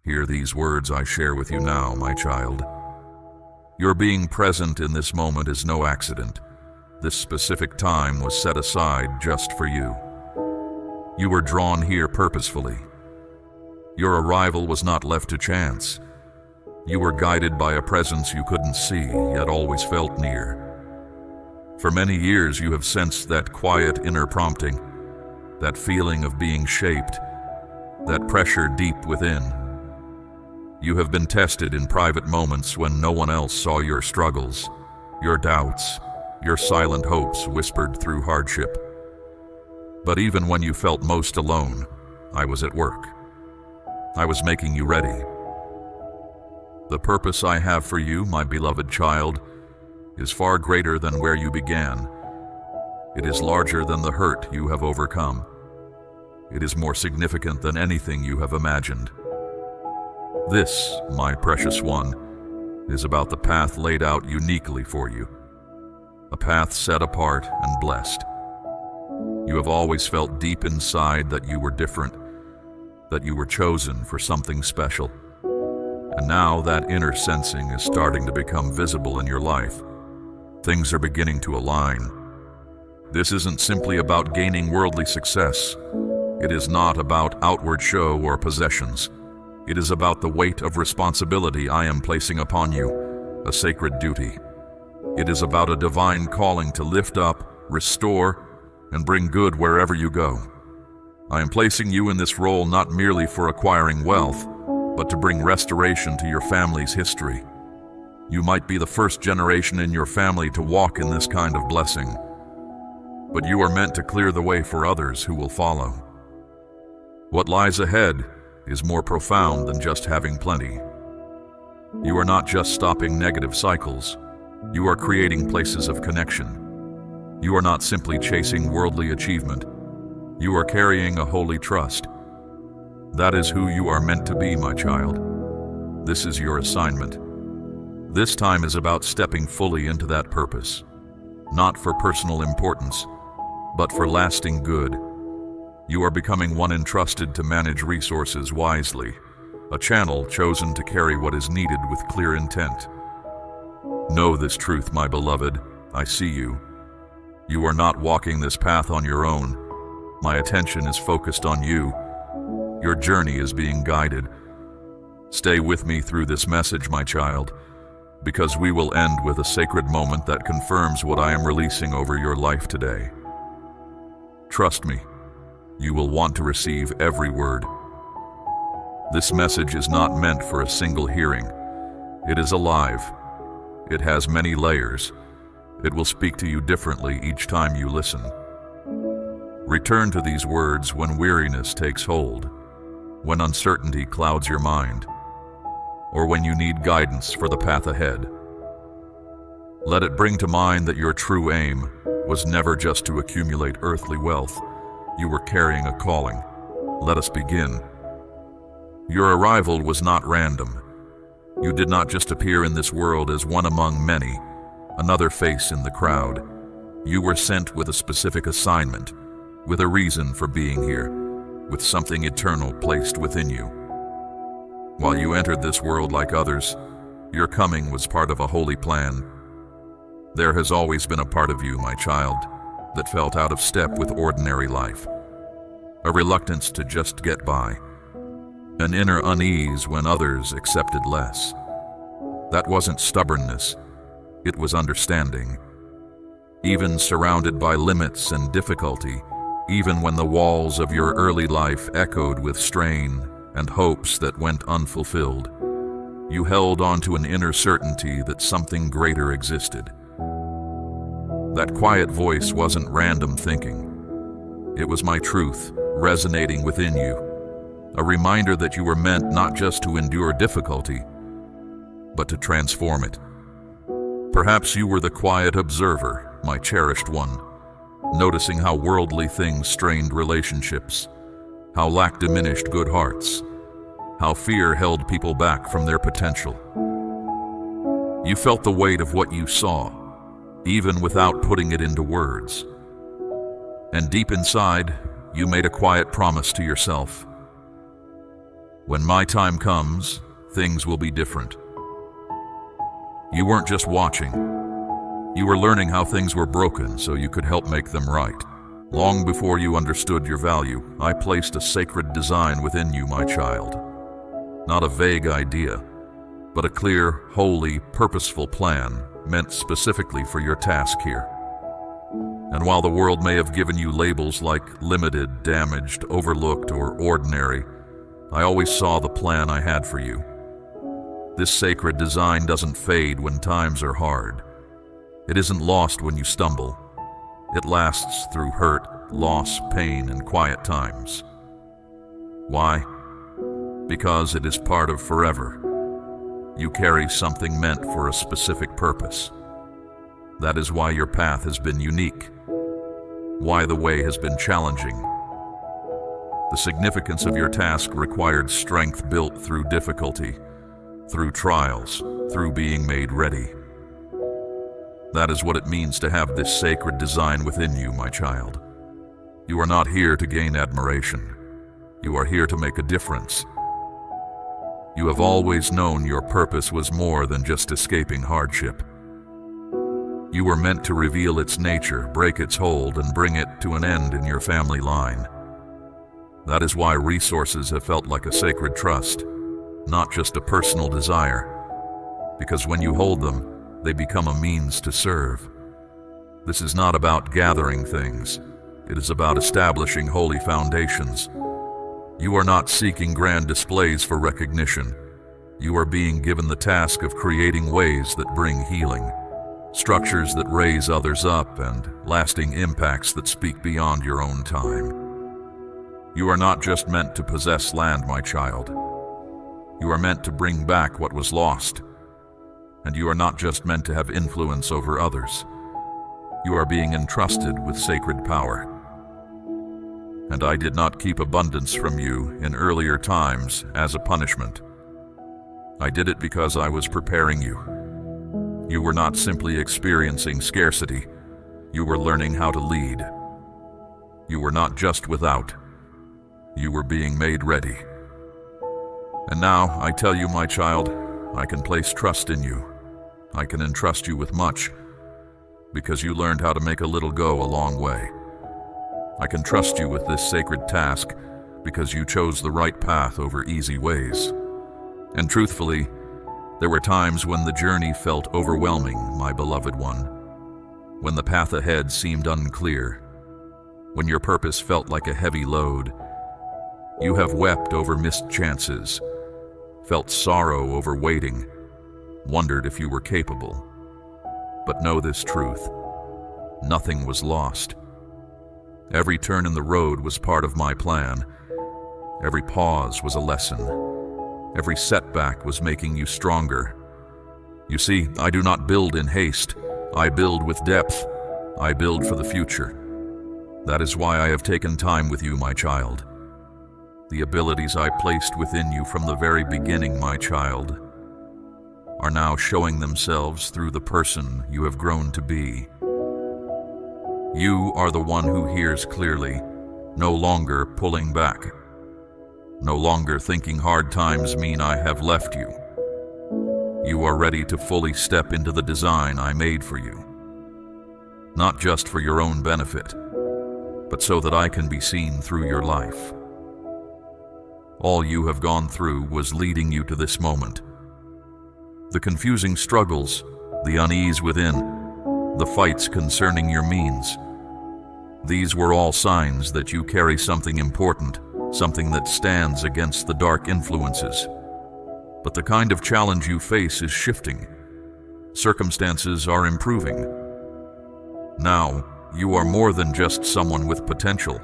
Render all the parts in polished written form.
Hear these words I share with you now, my child. Your being present in this moment is no accident. This specific time was set aside just for you. You were drawn here purposefully. Your arrival was not left to chance. You were guided by a presence you couldn't see, yet always felt near. For many years you have sensed that quiet inner prompting, that feeling of being shaped, that pressure deep within. You have been tested in private moments when no one else saw your struggles, your doubts, your silent hopes whispered through hardship. But even when you felt most alone, I was at work. I was making you ready. The purpose I have for you, my beloved child, is far greater than where you began. It is larger than the hurt you have overcome. It is more significant than anything you have imagined. This, my precious one, is about the path laid out uniquely for you. A path set apart and blessed. You have always felt deep inside that you were different, that you were chosen for something special. And now that inner sensing is starting to become visible in your life. Things are beginning to align. This isn't simply about gaining worldly success. It is not about outward show or possessions. It is about the weight of responsibility I am placing upon you, a sacred duty. It is about a divine calling to lift up, restore, and bring good wherever you go. I am placing you in this role not merely for acquiring wealth, but to bring restoration to your family's history. You might be the first generation in your family to walk in this kind of blessing, but you are meant to clear the way for others who will follow. What lies ahead is more profound than just having plenty. You are not just stopping negative cycles. You are creating places of connection. You are not simply chasing worldly achievement. You are carrying a holy trust. That is who you are meant to be, my child. This is your assignment. This time is about stepping fully into that purpose, not for personal importance, but for lasting good. You are becoming one entrusted to manage resources wisely, a channel chosen to carry what is needed with clear intent. Know this truth, my beloved. I see you. You are not walking this path on your own. My attention is focused on you. Your journey is being guided. Stay with me through this message, my child, because we will end with a sacred moment that confirms what I am releasing over your life today. Trust me, you will want to receive every word. This message is not meant for a single hearing. It is alive. It has many layers. It will speak to you differently each time you listen. Return to these words when weariness takes hold, when uncertainty clouds your mind, or when you need guidance for the path ahead. Let it bring to mind that your true aim was never just to accumulate earthly wealth. You were carrying a calling. Let us begin. Your arrival was not random. You did not just appear in this world as one among many, another face in the crowd. You were sent with a specific assignment, with a reason for being here, with something eternal placed within you. While you entered this world like others, your coming was part of a holy plan. There has always been a part of you, my child, that felt out of step with ordinary life. A reluctance to just get by. An inner unease when others accepted less. That wasn't stubbornness, it was understanding. Even surrounded by limits and difficulty, even when the walls of your early life echoed with strain and hopes that went unfulfilled, you held on to an inner certainty that something greater existed. That quiet voice wasn't random thinking. It was my truth resonating within you, a reminder that you were meant not just to endure difficulty, but to transform it. Perhaps you were the quiet observer, my cherished one, noticing how worldly things strained relationships, how lack diminished good hearts, how fear held people back from their potential. You felt the weight of what you saw, even without putting it into words. And deep inside, you made a quiet promise to yourself. When my time comes, things will be different. You weren't just watching. You were learning how things were broken so you could help make them right. Long before you understood your value, I placed a sacred design within you, my child. Not a vague idea, but a clear, holy, purposeful plan meant specifically for your task here. And while the world may have given you labels like limited, damaged, overlooked, or ordinary, I always saw the plan I had for you. This sacred design doesn't fade when times are hard. It isn't lost when you stumble. It lasts through hurt, loss, pain, and quiet times. Why? Because it is part of forever. You carry something meant for a specific purpose. That is why your path has been unique. Why the way has been challenging. The significance of your task required strength built through difficulty, through trials, through being made ready. That is what it means to have this sacred design within you, my child. You are not here to gain admiration. You are here to make a difference. You have always known your purpose was more than just escaping hardship. You were meant to reveal its nature, break its hold, and bring it to an end in your family line. That is why resources have felt like a sacred trust, not just a personal desire. Because when you hold them, they become a means to serve. This is not about gathering things. It is about establishing holy foundations. You are not seeking grand displays for recognition. You are being given the task of creating ways that bring healing, structures that raise others up, and lasting impacts that speak beyond your own time. You are not just meant to possess land, my child. You are meant to bring back what was lost. And you are not just meant to have influence over others. You are being entrusted with sacred power. And I did not keep abundance from you in earlier times as a punishment. I did it because I was preparing you. You were not simply experiencing scarcity. You were learning how to lead. You were not just without. You were being made ready. And now, I tell you, my child, I can place trust in you. I can entrust you with much, because you learned how to make a little go a long way. I can trust you with this sacred task, because you chose the right path over easy ways. And truthfully, there were times when the journey felt overwhelming, my beloved one, when the path ahead seemed unclear, when your purpose felt like a heavy load. You have wept over missed chances, felt sorrow over waiting, wondered if you were capable. But know this truth: nothing was lost. Every turn in the road was part of my plan. Every pause was a lesson. Every setback was making you stronger. You see, I do not build in haste. I build with depth. I build for the future. That is why I have taken time with you, my child. The abilities I placed within you from the very beginning, my child, are now showing themselves through the person you have grown to be. You are the one who hears clearly, no longer pulling back, no longer thinking hard times mean I have left you. You are ready to fully step into the design I made for you, not just for your own benefit, but so that I can be seen through your life. All you have gone through was leading you to this moment. The confusing struggles, the unease within, the fights concerning your means. These were all signs that you carry something important, something that stands against the dark influences. But the kind of challenge you face is shifting. Circumstances are improving. Now, you are more than just someone with potential.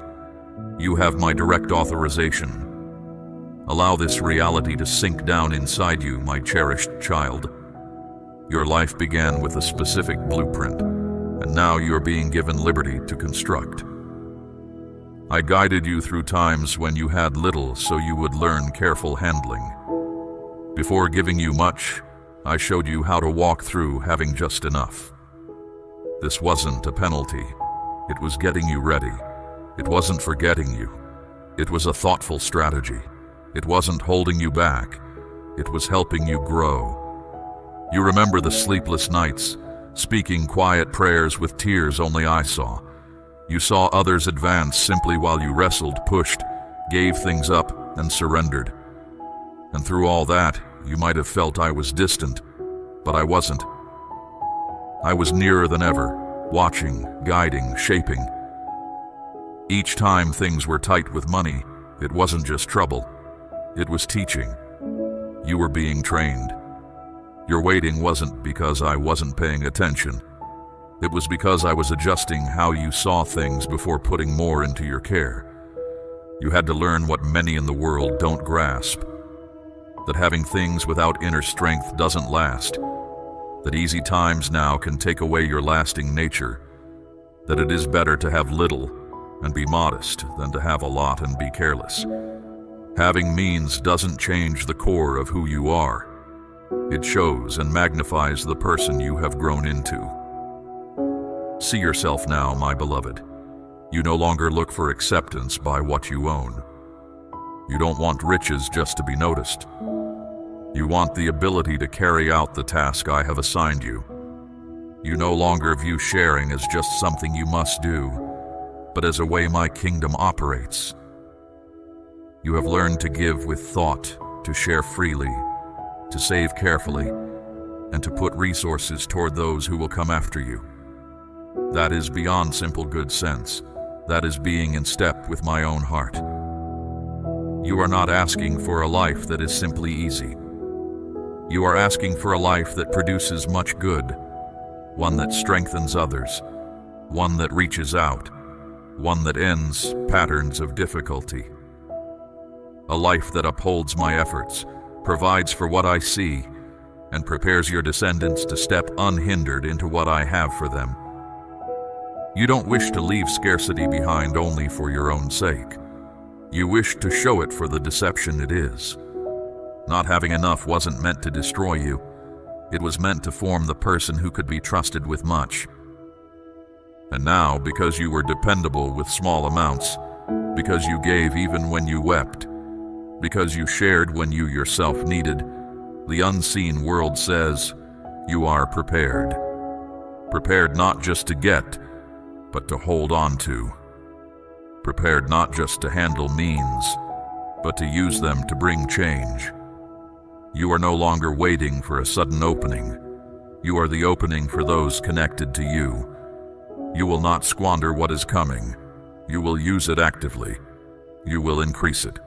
You have my direct authorization. Allow this reality to sink down inside you, my cherished child. Your life began with a specific blueprint, and now you are being given liberty to construct. I guided you through times when you had little so you would learn careful handling. Before giving you much, I showed you how to walk through having just enough. This wasn't a penalty. It was getting you ready. It wasn't forgetting you. It was a thoughtful strategy. It wasn't holding you back. It was helping you grow. You remember the sleepless nights, speaking quiet prayers with tears only I saw. You saw others advance simply while you wrestled, pushed, gave things up, and surrendered. And through all that, you might have felt I was distant, but I wasn't. I was nearer than ever, watching, guiding, shaping. Each time things were tight with money, it wasn't just trouble. It was teaching. You were being trained. Your waiting wasn't because I wasn't paying attention. It was because I was adjusting how you saw things before putting more into your care. You had to learn what many in the world don't grasp. That having things without inner strength doesn't last. That easy times now can take away your lasting nature. That it is better to have little and be modest than to have a lot and be careless. Having means doesn't change the core of who you are. It shows and magnifies the person you have grown into. See yourself now, my beloved. You no longer look for acceptance by what you own. You don't want riches just to be noticed. You want the ability to carry out the task I have assigned you. You no longer view sharing as just something you must do, but as a way my kingdom operates. You have learned to give with thought, to share freely, to save carefully, and to put resources toward those who will come after you. That is beyond simple good sense. That is being in step with my own heart. You are not asking for a life that is simply easy. You are asking for a life that produces much good, one that strengthens others, one that reaches out, one that ends patterns of difficulty. A life that upholds my efforts, provides for what I see, and prepares your descendants to step unhindered into what I have for them. You don't wish to leave scarcity behind only for your own sake. You wish to show it for the deception it is. Not having enough wasn't meant to destroy you. It was meant to form the person who could be trusted with much. And now, because you were dependable with small amounts, because you gave even when you wept, because you shared when you yourself needed, the unseen world says, you are prepared. Prepared not just to get, but to hold on to. Prepared not just to handle means, but to use them to bring change. You are no longer waiting for a sudden opening. You are the opening for those connected to you. You will not squander what is coming. You will use it actively. You will increase it.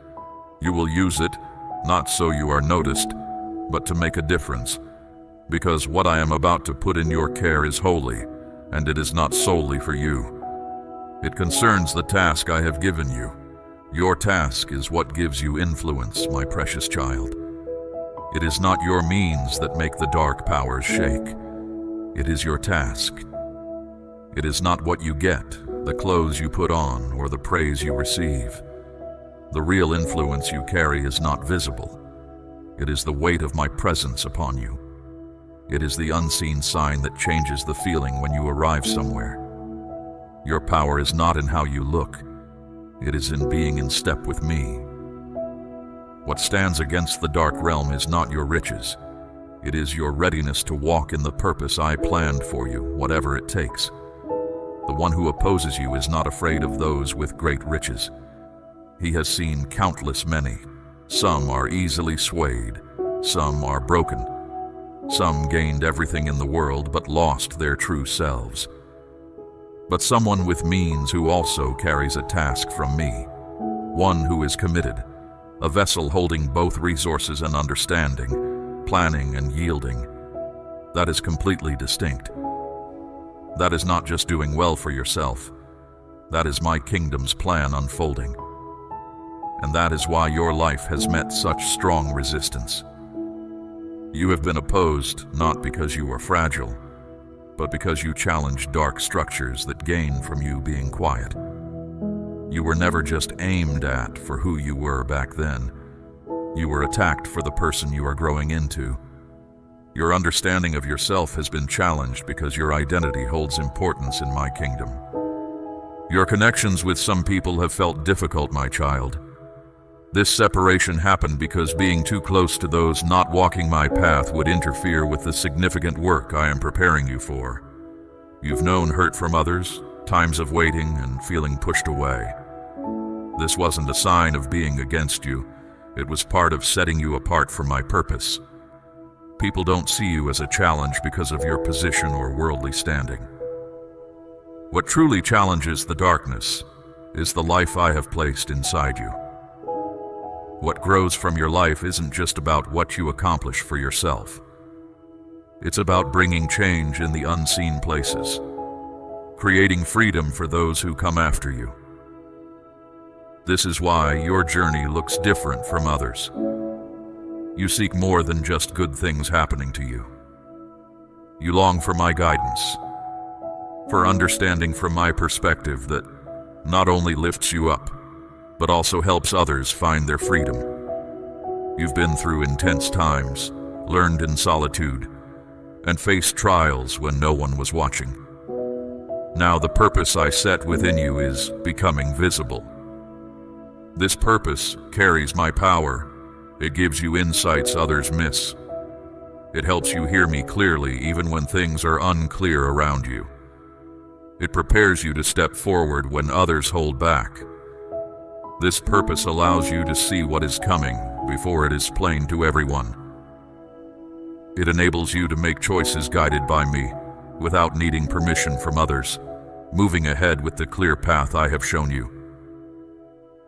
You will use it, not so you are noticed, but to make a difference. Because what I am about to put in your care is holy, and it is not solely for you. It concerns the task I have given you. Your task is what gives you influence, my precious child. It is not your means that make the dark powers shake. It is your task. It is not what you get, the clothes you put on, or the praise you receive. The real influence you carry is not visible. It is the weight of my presence upon you. It is the unseen sign that changes the feeling when you arrive somewhere. Your power is not in how you look. It is in being in step with me. What stands against the dark realm is not your riches. It is your readiness to walk in the purpose I planned for you, whatever it takes. The one who opposes you is not afraid of those with great riches. He has seen countless many. Some are easily swayed. Some are broken. Some gained everything in the world but lost their true selves. But someone with means who also carries a task from me. One who is committed. A vessel holding both resources and understanding, planning and yielding. That is completely distinct. That is not just doing well for yourself. That is my kingdom's plan unfolding. And that is why your life has met such strong resistance. You have been opposed not because you are fragile, but because you challenged dark structures that gain from you being quiet. You were never just aimed at for who you were back then. You were attacked for the person you are growing into. Your understanding of yourself has been challenged because your identity holds importance in my kingdom. Your connections with some people have felt difficult, my child. This separation happened because being too close to those not walking my path would interfere with the significant work I am preparing you for. You've known hurt from others, times of waiting and feeling pushed away. This wasn't a sign of being against you. It was part of setting you apart from my purpose. People don't see you as a challenge because of your position or worldly standing. What truly challenges the darkness is the life I have placed inside you. What grows from your life isn't just about what you accomplish for yourself. It's about bringing change in the unseen places, creating freedom for those who come after you. This is why your journey looks different from others. You seek more than just good things happening to you. You long for my guidance, for understanding from my perspective that not only lifts you up, but also helps others find their freedom. You've been through intense times, learned in solitude, and faced trials when no one was watching. Now the purpose I set within you is becoming visible. This purpose carries my power. It gives you insights others miss. It helps you hear me clearly even when things are unclear around you. It prepares you to step forward when others hold back. This purpose allows you to see what is coming before it is plain to everyone. It enables you to make choices guided by me, without needing permission from others, moving ahead with the clear path I have shown you.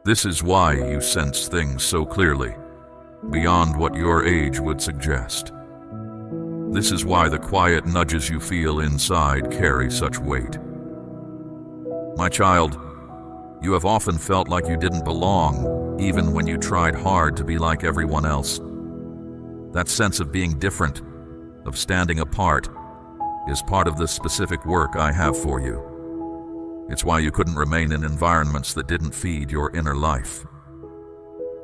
This is why you sense things so clearly, beyond what your age would suggest. This is why the quiet nudges you feel inside carry such weight. My child, you have often felt like you didn't belong, even when you tried hard to be like everyone else. That sense of being different, of standing apart, is part of the specific work I have for you. It's why you couldn't remain in environments that didn't feed your inner life.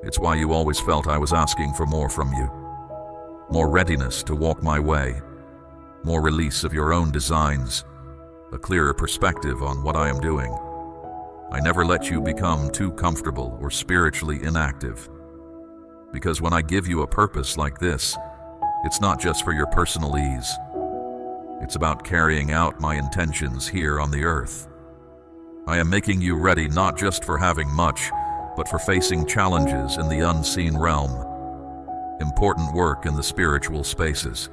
It's why you always felt I was asking for more from you. More readiness to walk my way, more release of your own designs, a clearer perspective on what I am doing. I never let you become too comfortable or spiritually inactive. Because when I give you a purpose like this, it's not just for your personal ease. It's about carrying out my intentions here on the earth. I am making you ready not just for having much, but for facing challenges in the unseen realm, important work in the spiritual spaces.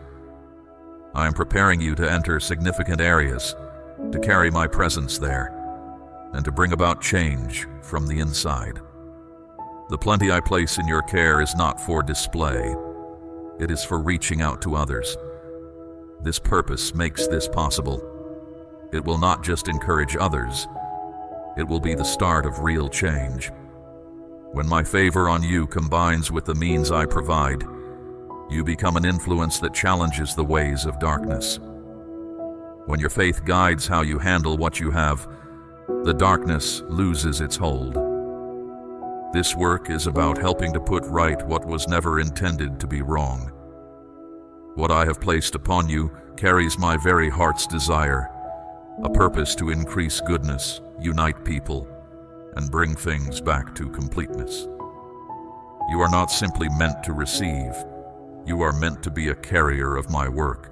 I am preparing you to enter significant areas, to carry my presence there, and to bring about change from the inside. The plenty I place in your care is not for display. It is for reaching out to others. This purpose makes this possible. It will not just encourage others. It will be the start of real change. When my favor on you combines with the means I provide, you become an influence that challenges the ways of darkness. When your faith guides how you handle what you have, the darkness loses its hold. This work is about helping to put right what was never intended to be wrong. What I have placed upon you carries my very heart's desire, a purpose to increase goodness, unite people, and bring things back to completeness. You are not simply meant to receive. You are meant to be a carrier of my work.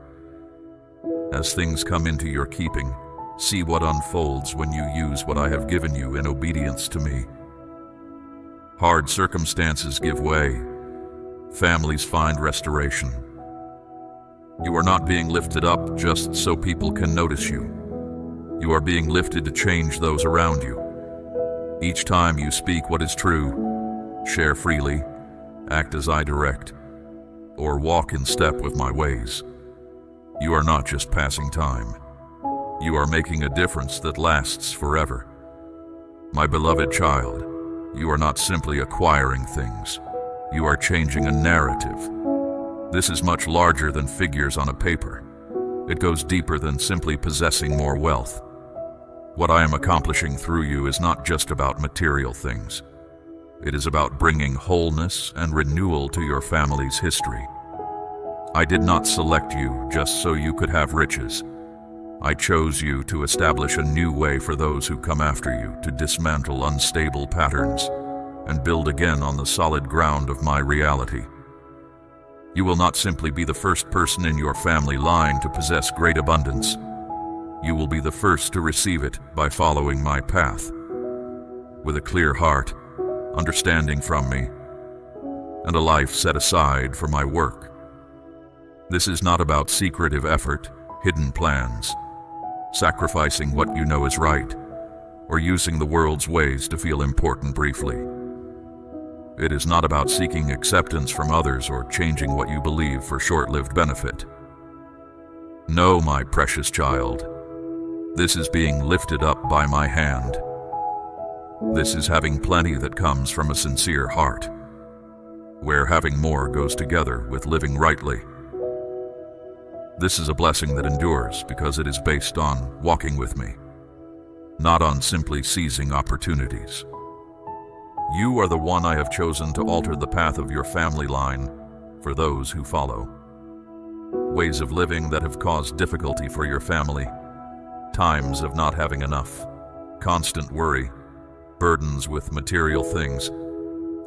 As things come into your keeping, see what unfolds when you use what I have given you in obedience to me. Hard circumstances give way. Families find restoration. You are not being lifted up just so people can notice you. You are being lifted to change those around you. Each time you speak what is true, share freely, act as I direct, or walk in step with my ways, you are not just passing time. You are making a difference that lasts forever. My beloved child, you are not simply acquiring things. You are changing a narrative. This is much larger than figures on a paper. It goes deeper than simply possessing more wealth. What I am accomplishing through you is not just about material things. It is about bringing wholeness and renewal to your family's history. I did not select you just so you could have riches. I chose you to establish a new way for those who come after you to dismantle unstable patterns and build again on the solid ground of my reality. You will not simply be the first person in your family line to possess great abundance. You will be the first to receive it by following my path. With a clear heart, understanding from me, and a life set aside for my work. This is not about secretive effort, hidden plans, sacrificing what you know is right, or using the world's ways to feel important briefly. It is not about seeking acceptance from others or changing what you believe for short-lived benefit. No, my precious child, this is being lifted up by my hand. This is having plenty that comes from a sincere heart, where having more goes together with living rightly. This is a blessing that endures because it is based on walking with me, not on simply seizing opportunities. You are the one I have chosen to alter the path of your family line for those who follow. Ways of living that have caused difficulty for your family, times of not having enough, constant worry, burdens with material things,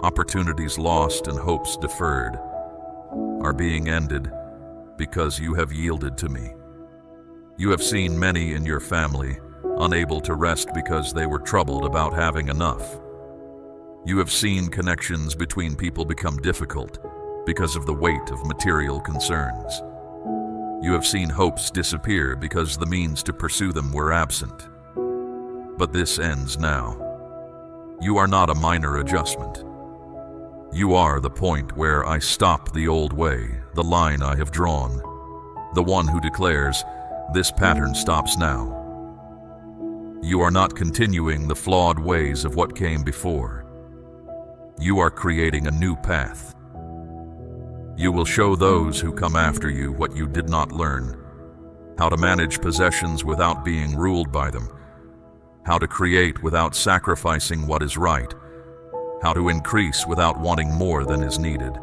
opportunities lost and hopes deferred, are being ended because you have yielded to me. You have seen many in your family unable to rest because they were troubled about having enough. You have seen connections between people become difficult because of the weight of material concerns. You have seen hopes disappear because the means to pursue them were absent. But this ends now. You are not a minor adjustment. You are the point where I stop the old way, the line I have drawn, the one who declares, this pattern stops now. You are not continuing the flawed ways of what came before. You are creating a new path. You will show those who come after you what you did not learn, how to manage possessions without being ruled by them, how to create without sacrificing what is right, how to increase without wanting more than is needed.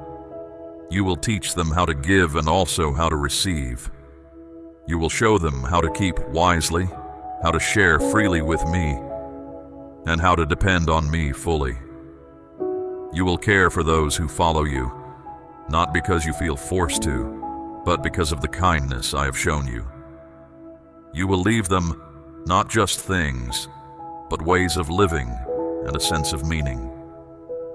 You will teach them how to give and also how to receive. You will show them how to keep wisely, how to share freely with me, and how to depend on me fully. You will care for those who follow you, not because you feel forced to, but because of the kindness I have shown you. You will leave them not just things, but ways of living and a sense of meaning,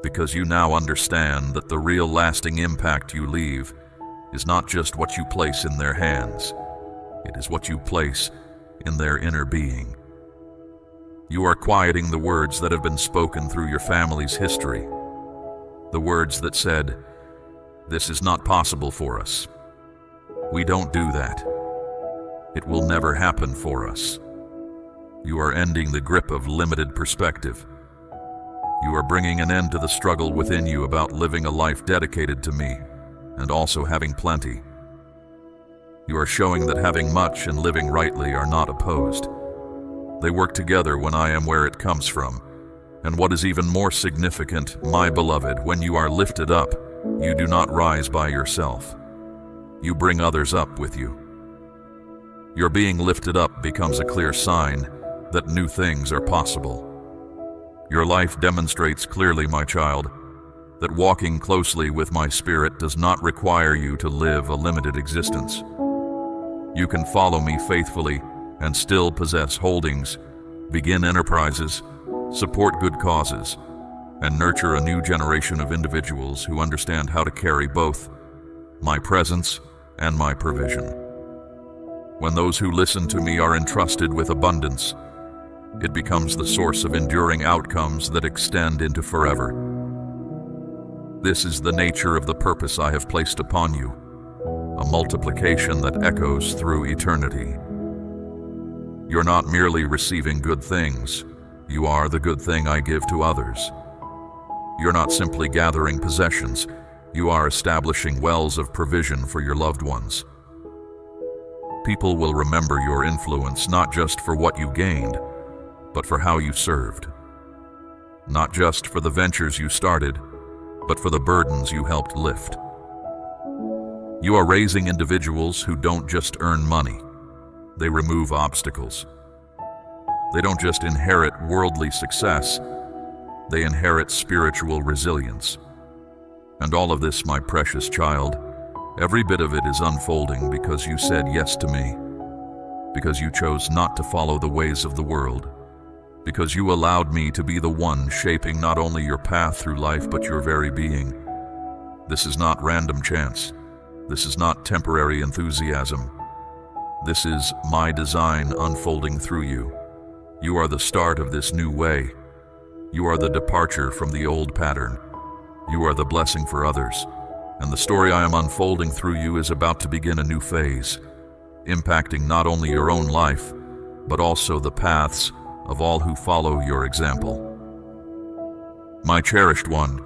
because you now understand that the real lasting impact you leave is not just what you place in their hands, it is what you place in their inner being. You are quieting the words that have been spoken through your family's history, the words that said, "This is not possible for us. We don't do that. It will never happen for us." You are ending the grip of limited perspective. You are bringing an end to the struggle within you about living a life dedicated to me and also having plenty. You are showing that having much and living rightly are not opposed. They work together when I am where it comes from. And what is even more significant, my beloved, when you are lifted up, you do not rise by yourself. You bring others up with you. Your being lifted up becomes a clear sign that new things are possible. Your life demonstrates clearly, my child, that walking closely with my spirit does not require you to live a limited existence. You can follow me faithfully and still possess holdings, begin enterprises, support good causes, and nurture a new generation of individuals who understand how to carry both my presence and my provision. When those who listen to me are entrusted with abundance, it becomes the source of enduring outcomes that extend into forever. This is the nature of the purpose I have placed upon you, a multiplication that echoes through eternity. You're not merely receiving good things, you are the good thing I give to others. You're not simply gathering possessions, you are establishing wells of provision for your loved ones. People will remember your influence not just for what you gained, but for how you served. Not just for the ventures you started, but for the burdens you helped lift. You are raising individuals who don't just earn money, they remove obstacles. They don't just inherit worldly success, They inherit spiritual resilience. And all of this, my precious child, every bit of it is unfolding because you said yes to me, because you chose not to follow the ways of the world, because you allowed me to be the one shaping not only your path through life but your very being. This is not random chance. This is not temporary enthusiasm. This is my design unfolding through you. You are the start of this new way. You are the departure from the old pattern. You are the blessing for others. And the story I am unfolding through you is about to begin a new phase, impacting not only your own life, but also the paths of all who follow your example. My cherished one,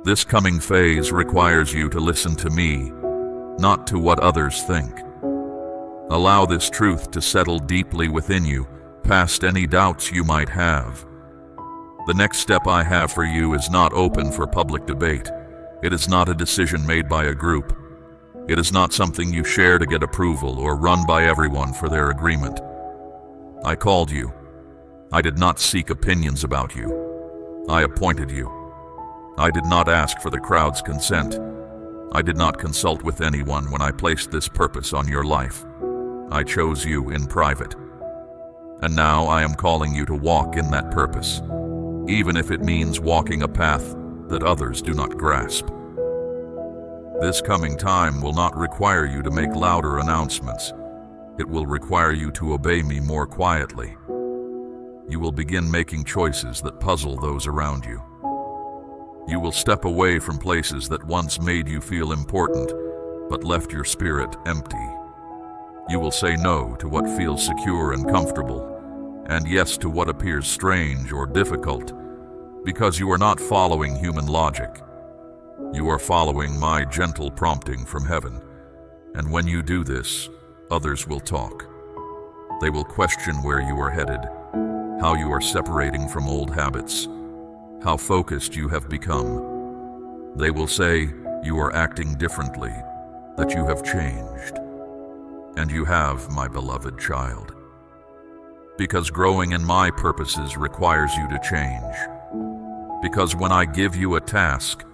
this coming phase requires you to listen to me, not to what others think. Allow this truth to settle deeply within you, past any doubts you might have. The next step I have for you is not open for public debate. It is not a decision made by a group. It is not something you share to get approval or run by everyone for their agreement. I called you. I did not seek opinions about you. I appointed you. I did not ask for the crowd's consent. I did not consult with anyone when I placed this purpose on your life. I chose you in private. And now I am calling you to walk in that purpose, even if it means walking a path that others do not grasp. This coming time will not require you to make louder announcements. It will require you to obey me more quietly. You will begin making choices that puzzle those around you. You will step away from places that once made you feel important, but left your spirit empty. You will say no to what feels secure and comfortable, and yes to what appears strange or difficult, because you are not following human logic. You are following my gentle prompting from heaven, and when you do this, others will talk. They will question where you are headed, how you are separating from old habits, how focused you have become. They will say you are acting differently, that you have changed. And you have, my beloved child. Because growing in my purposes requires you to change. Because when I give you a task,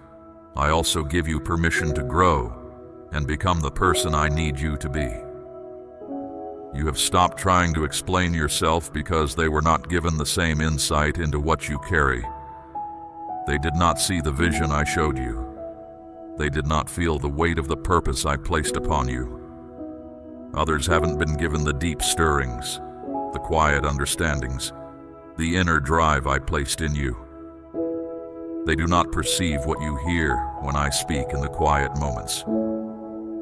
I also give you permission to grow and become the person I need you to be. You have stopped trying to explain yourself because they were not given the same insight into what you carry. They did not see the vision I showed you. They did not feel the weight of the purpose I placed upon you. Others haven't been given the deep stirrings, the quiet understandings, the inner drive I placed in you. They do not perceive what you hear when I speak in the quiet moments.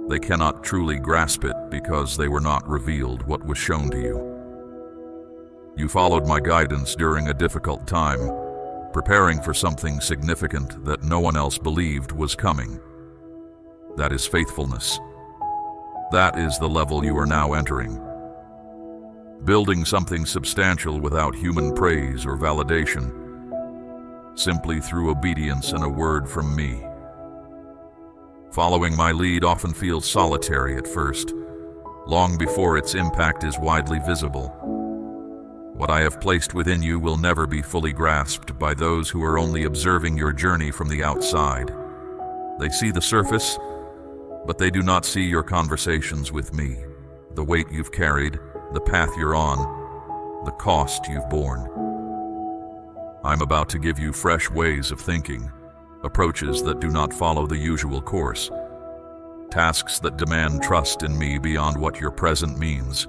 They cannot truly grasp it because they were not revealed what was shown to you. You followed my guidance during a difficult time, preparing for something significant that no one else believed was coming. That is faithfulness. That is the level you are now entering. Building something substantial without human praise or validation, simply through obedience and a word from me. Following my lead often feels solitary at first, long before its impact is widely visible. What I have placed within you will never be fully grasped by those who are only observing your journey from the outside. They see the surface, but they do not see your conversations with me, the weight you've carried, the path you're on, the cost you've borne. I'm about to give you fresh ways of thinking, approaches that do not follow the usual course, tasks that demand trust in me beyond what your present means,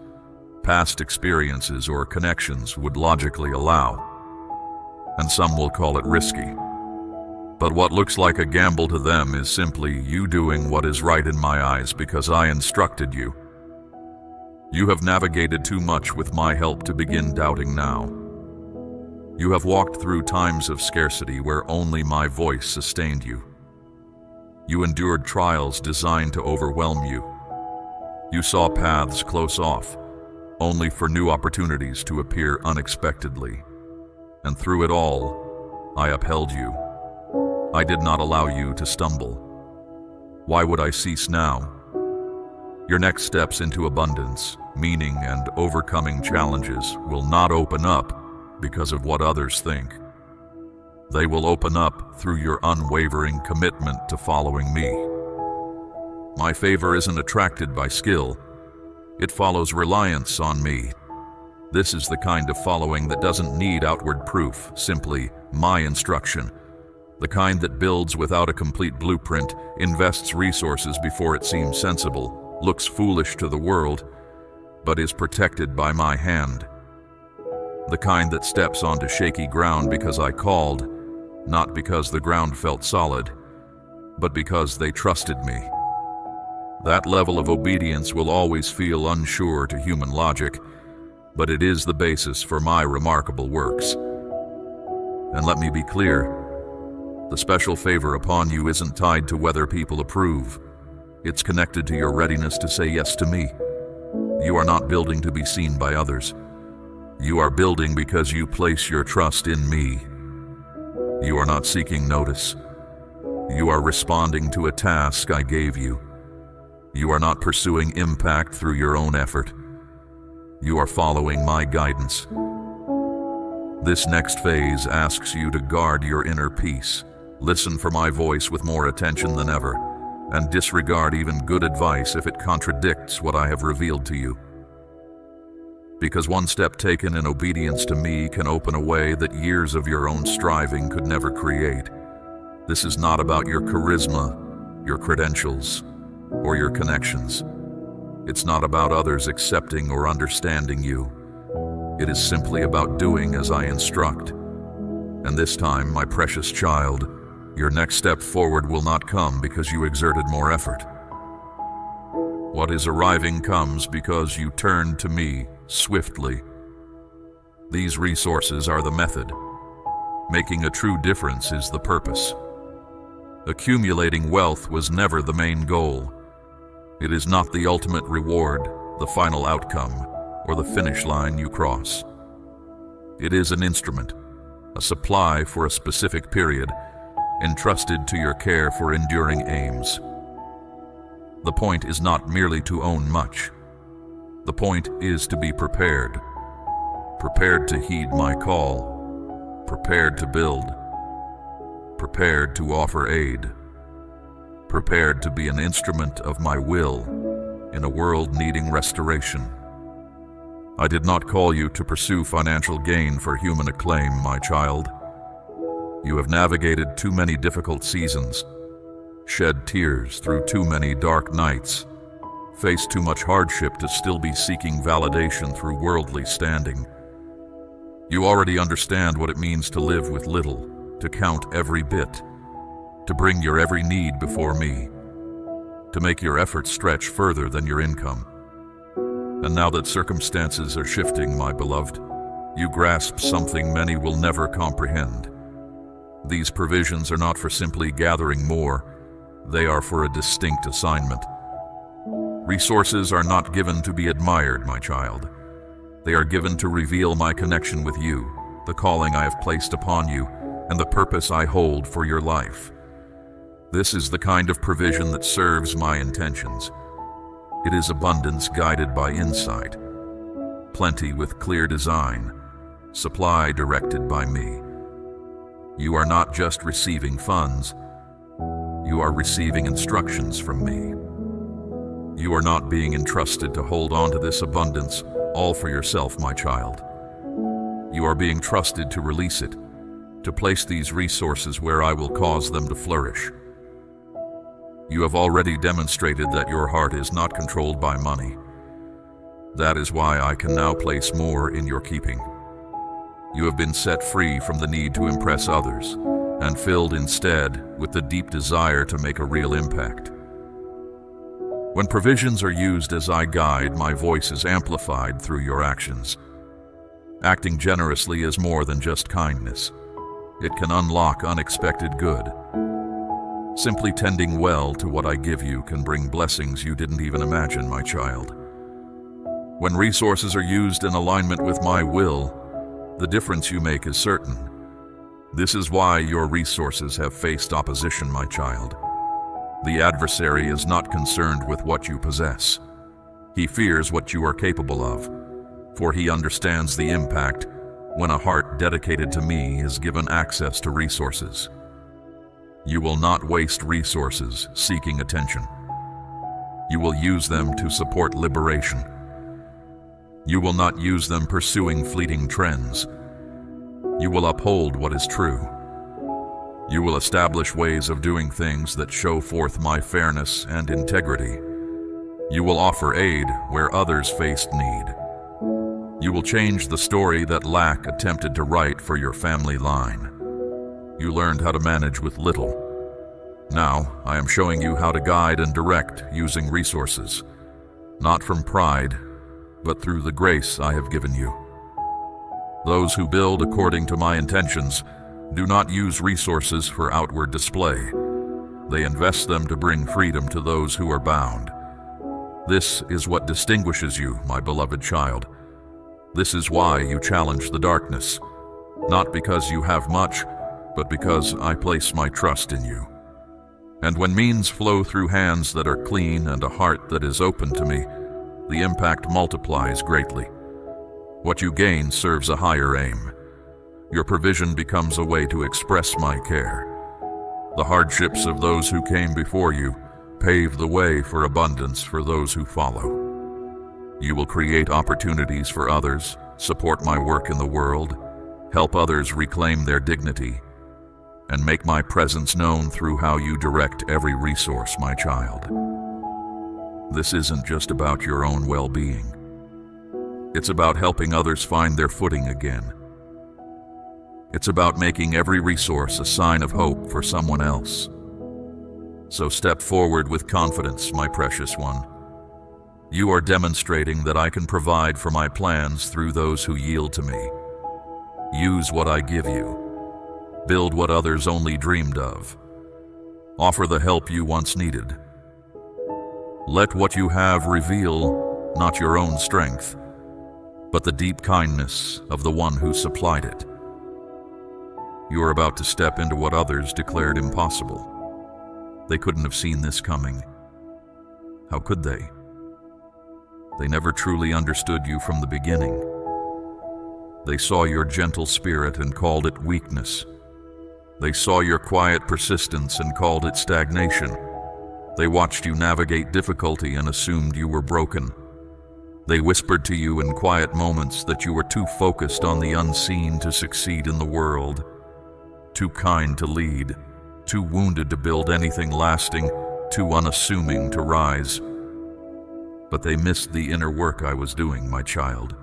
past experiences or connections would logically allow. And some will call it risky. But what looks like a gamble to them is simply you doing what is right in my eyes because I instructed you. You have navigated too much with my help to begin doubting now. You have walked through times of scarcity where only my voice sustained you. You endured trials designed to overwhelm you. You saw paths close off, only for new opportunities to appear unexpectedly. And through it all, I upheld you. I did not allow you to stumble. Why would I cease now? Your next steps into abundance, meaning, and overcoming challenges will not open up because of what others think. They will open up through your unwavering commitment to following me. My favor isn't attracted by skill. It follows reliance on me. This is the kind of following that doesn't need outward proof, simply my instruction. The kind that builds without a complete blueprint, invests resources before it seems sensible, looks foolish to the world, but is protected by my hand. The kind that steps onto shaky ground because I called, not because the ground felt solid, but because they trusted me. That level of obedience will always feel unsure to human logic, but it is the basis for my remarkable works. And let me be clear, the special favor upon you isn't tied to whether people approve. It's connected to your readiness to say yes to me. You are not building to be seen by others. You are building because you place your trust in me. You are not seeking notice. You are responding to a task I gave you. You are not pursuing impact through your own effort. You are following my guidance. This next phase asks you to guard your inner peace. Listen for my voice with more attention than ever, and disregard even good advice if it contradicts what I have revealed to you. Because one step taken in obedience to me can open a way that years of your own striving could never create. This is not about your charisma, your credentials, or your connections. It's not about others accepting or understanding you. It is simply about doing as I instruct. And this time, my precious child, your next step forward will not come because you exerted more effort. What is arriving comes because you turned to me swiftly. These resources are the method. Making a true difference is the purpose. Accumulating wealth was never the main goal. It is not the ultimate reward, the final outcome, or the finish line you cross. It is an instrument, a supply for a specific period, entrusted to your care for enduring aims. The point is not merely to own much. The point is to be prepared. Prepared to heed my call. Prepared to build. Prepared to offer aid. Prepared to be an instrument of my will in a world needing restoration. I did not call you to pursue financial gain for human acclaim, my child. You have navigated too many difficult seasons, shed tears through too many dark nights, faced too much hardship to still be seeking validation through worldly standing. You already understand what it means to live with little, to count every bit, to bring your every need before me, to make your efforts stretch further than your income. And now that circumstances are shifting, my beloved, you grasp something many will never comprehend. These provisions are not for simply gathering more, they are for a distinct assignment. Resources are not given to be admired, my child. They are given to reveal my connection with you, the calling I have placed upon you, and the purpose I hold for your life. This is the kind of provision that serves my intentions. It is abundance guided by insight, plenty with clear design, supply directed by me. You are not just receiving funds, you are receiving instructions from me. You are not being entrusted to hold on to this abundance all for yourself, my child. You are being trusted to release it, to place these resources where I will cause them to flourish. You have already demonstrated that your heart is not controlled by money. That is why I can now place more in your keeping. You have been set free from the need to impress others, and filled instead with the deep desire to make a real impact. When provisions are used as I guide, my voice is amplified through your actions. Acting generously is more than just kindness. It can unlock unexpected good. Simply tending well to what I give you can bring blessings you didn't even imagine, my child. When resources are used in alignment with my will, the difference you make is certain. This is why your resources have faced opposition, my child. The adversary is not concerned with what you possess. He fears what you are capable of, for he understands the impact when a heart dedicated to me is given access to resources. You will not waste resources seeking attention. You will use them to support liberation. You will not use them pursuing fleeting trends. You will uphold what is true. You will establish ways of doing things that show forth my fairness and integrity. You will offer aid where others faced need. You will change the story that lack attempted to write for your family line. You learned how to manage with little. Now, I am showing you how to guide and direct using resources, not from pride, but through the grace I have given you. Those who build according to my intentions do not use resources for outward display. They invest them to bring freedom to those who are bound. This is what distinguishes you, my beloved child. This is why you challenge the darkness, not because you have much, but because I place my trust in you. And when means flow through hands that are clean and a heart that is open to me, the impact multiplies greatly. What you gain serves a higher aim. Your provision becomes a way to express my care. The hardships of those who came before you pave the way for abundance for those who follow. You will create opportunities for others, support my work in the world, help others reclaim their dignity, and make my presence known through how you direct every resource, my child. This isn't just about your own well-being. It's about helping others find their footing again. It's about making every resource a sign of hope for someone else. So step forward with confidence, my precious one. You are demonstrating that I can provide for my plans through those who yield to me. Use what I give you. Build what others only dreamed of. Offer the help you once needed. Let what you have reveal not your own strength, but the deep kindness of the one who supplied it. You are about to step into what others declared impossible. They couldn't have seen this coming. How could they? They never truly understood you from the beginning. They saw your gentle spirit and called it weakness. They saw your quiet persistence and called it stagnation. They watched you navigate difficulty and assumed you were broken. They whispered to you in quiet moments that you were too focused on the unseen to succeed in the world, too kind to lead, too wounded to build anything lasting, too unassuming to rise. But they missed the inner work I was doing, my child,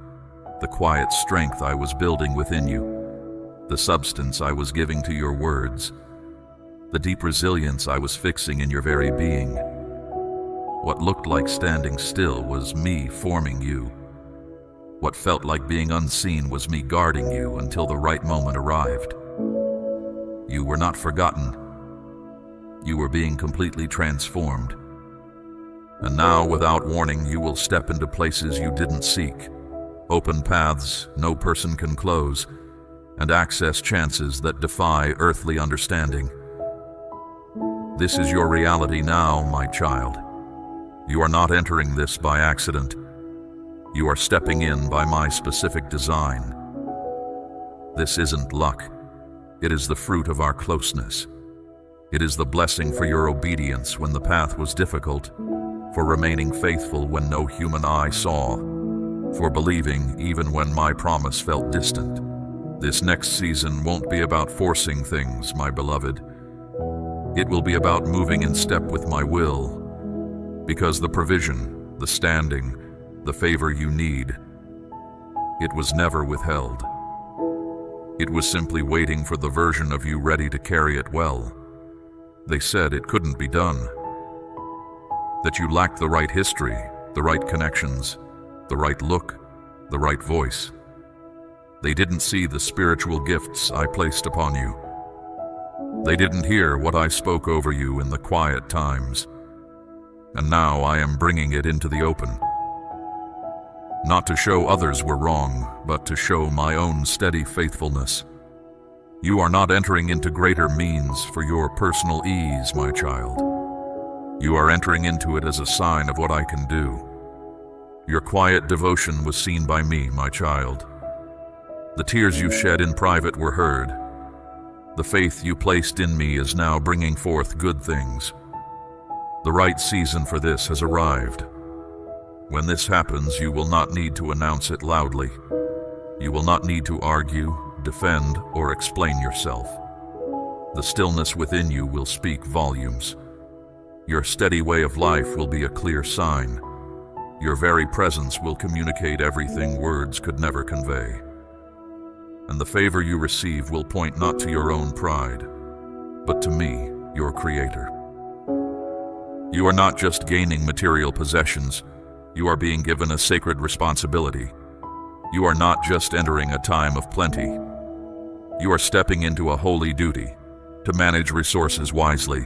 the quiet strength I was building within you, the substance I was giving to your words, the deep resilience I was fixing in your very being. What looked like standing still was me forming you. What felt like being unseen was me guarding you until the right moment arrived. You were not forgotten. You were being completely transformed. And now, without warning, you will step into places you didn't seek, open paths no person can close, and access chances that defy earthly understanding. This is your reality now, my child. You are not entering this by accident. You are stepping in by my specific design. This isn't luck. It is the fruit of our closeness. It is the blessing for your obedience when the path was difficult, for remaining faithful when no human eye saw, for believing even when my promise felt distant. This next season won't be about forcing things, my beloved. It will be about moving in step with my will, because the provision, the standing, the favor you need, it was never withheld. It was simply waiting for the version of you ready to carry it well. They said it couldn't be done, that you lacked the right history, the right connections, the right look, the right voice. They didn't see the spiritual gifts I placed upon you. They didn't hear what I spoke over you in the quiet times. And now I am bringing it into the open. Not to show others were wrong, but to show my own steady faithfulness. You are not entering into greater means for your personal ease, my child. You are entering into it as a sign of what I can do. Your quiet devotion was seen by me, my child. The tears you shed in private were heard. The faith you placed in me is now bringing forth good things. The right season for this has arrived. When this happens, you will not need to announce it loudly. You will not need to argue, defend, or explain yourself. The stillness within you will speak volumes. Your steady way of life will be a clear sign. Your very presence will communicate everything words could never convey. And the favor you receive will point not to your own pride, but to me, your Creator. You are not just gaining material possessions, you are being given a sacred responsibility. You are not just entering a time of plenty. You are stepping into a holy duty, to manage resources wisely,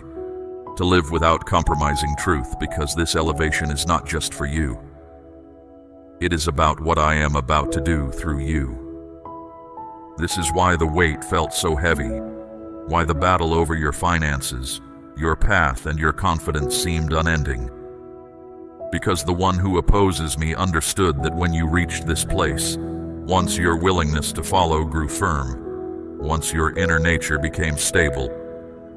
to live without compromising truth, because this elevation is not just for you. It is about what I am about to do through you. This is why the weight felt so heavy, why the battle over your finances, your path, and your confidence seemed unending. Because the one who opposes me understood that when you reached this place, once your willingness to follow grew firm, once your inner nature became stable,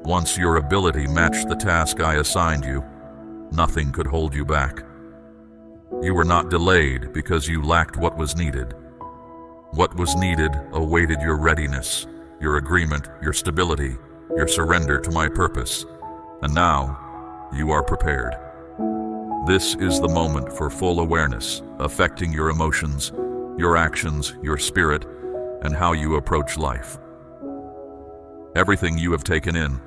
once your ability matched the task I assigned you, nothing could hold you back. You were not delayed because you lacked what was needed. What was needed awaited your readiness, your agreement, your stability, your surrender to my purpose. And now, you are prepared. This is the moment for full awareness, affecting your emotions, your actions, your spirit, and how you approach life. Everything you have taken in,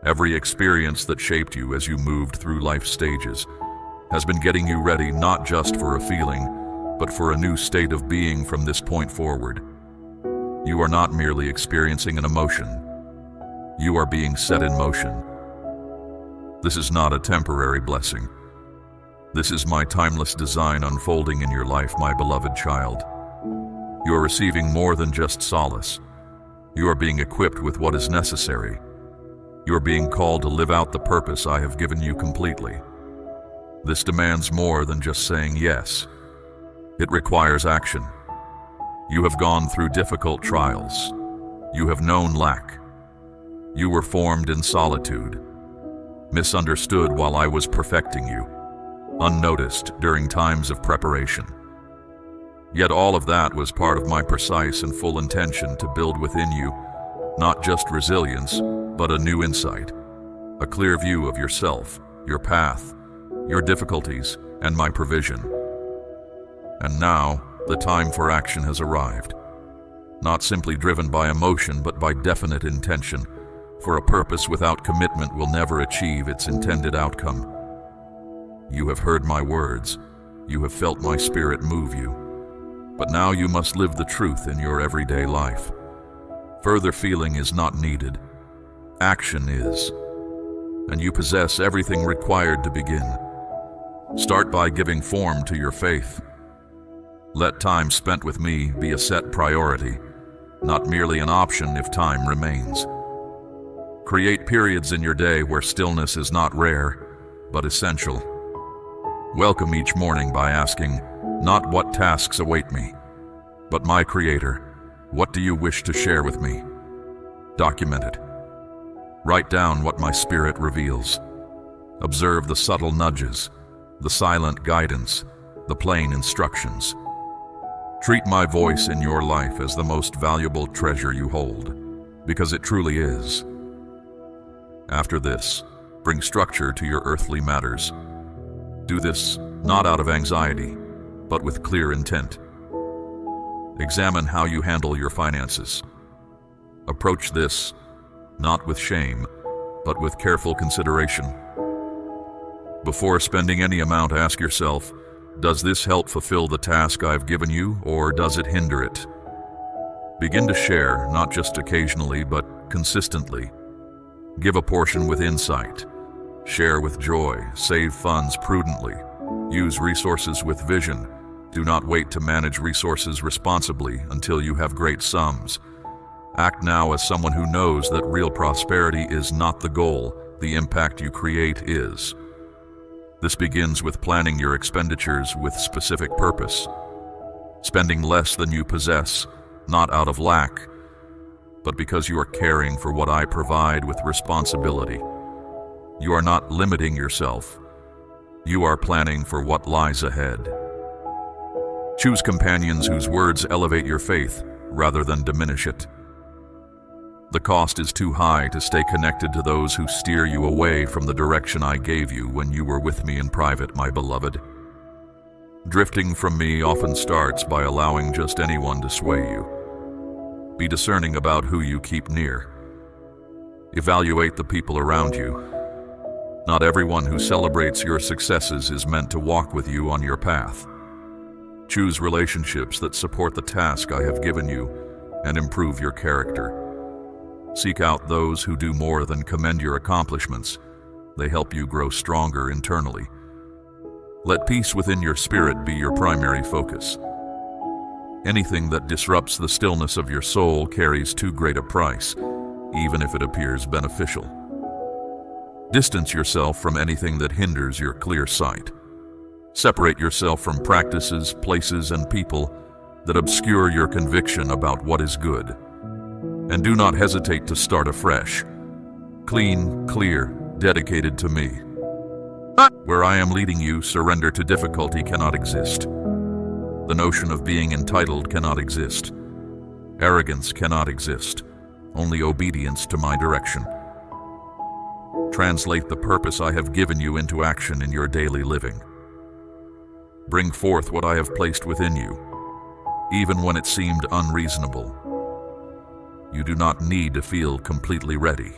every experience that shaped you as you moved through life stages, has been getting you ready not just for a feeling, but for a new state of being from this point forward. You are not merely experiencing an emotion. You are being set in motion. This is not a temporary blessing. This is my timeless design unfolding in your life, my beloved child. You are receiving more than just solace. You are being equipped with what is necessary. You are being called to live out the purpose I have given you completely. This demands more than just saying yes. It requires action. You have gone through difficult trials. You have known lack. You were formed in solitude, misunderstood while I was perfecting you, unnoticed during times of preparation. Yet all of that was part of my precise and full intention to build within you not just resilience, but a new insight, a clear view of yourself, your path, your difficulties, and my provision. And now, the time for action has arrived. Not simply driven by emotion, but by definite intention, for a purpose without commitment will never achieve its intended outcome. You have heard my words. You have felt my spirit move you. But now you must live the truth in your everyday life. Further feeling is not needed. Action is. And you possess everything required to begin. Start by giving form to your faith. Let time spent with me be a set priority, not merely an option if time remains. Create periods in your day where stillness is not rare, but essential. Welcome each morning by asking, not what tasks await me, but my Creator, what do you wish to share with me? Document it. Write down what my spirit reveals. Observe the subtle nudges, the silent guidance, the plain instructions. Treat my voice in your life as the most valuable treasure you hold, because it truly is. After this, bring structure to your earthly matters. Do this not out of anxiety, but with clear intent. Examine how you handle your finances. Approach this not with shame, but with careful consideration. Before spending any amount, ask yourself, does this help fulfill the task I've given you, or does it hinder it? Begin to share, not just occasionally, but consistently. Give a portion with insight. Share with joy. Save funds prudently. Use resources with vision. Do not wait to manage resources responsibly until you have great sums. Act now as someone who knows that real prosperity is not the goal, the impact you create is. This begins with planning your expenditures with specific purpose. Spending less than you possess, not out of lack, but because you are caring for what I provide with responsibility. You are not limiting yourself. You are planning for what lies ahead. Choose companions whose words elevate your faith rather than diminish it. The cost is too high to stay connected to those who steer you away from the direction I gave you when you were with me in private, my beloved. Drifting from me often starts by allowing just anyone to sway you. Be discerning about who you keep near. Evaluate the people around you. Not everyone who celebrates your successes is meant to walk with you on your path. Choose relationships that support the task I have given you and improve your character. Seek out those who do more than commend your accomplishments. They help you grow stronger internally. Let peace within your spirit be your primary focus. Anything that disrupts the stillness of your soul carries too great a price, even if it appears beneficial. Distance yourself from anything that hinders your clear sight. Separate yourself from practices, places, and people that obscure your conviction about what is good. And do not hesitate to start afresh. Clean, clear, dedicated to me. Where I am leading you, surrender to difficulty cannot exist. The notion of being entitled cannot exist. Arrogance cannot exist. Only obedience to my direction. Translate the purpose I have given you into action in your daily living. Bring forth what I have placed within you, even when it seemed unreasonable. You do not need to feel completely ready.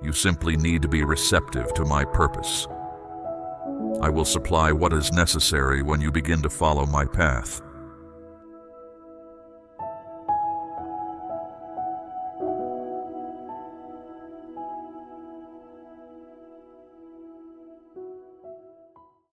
You simply need to be receptive to my purpose. I will supply what is necessary when you begin to follow my path.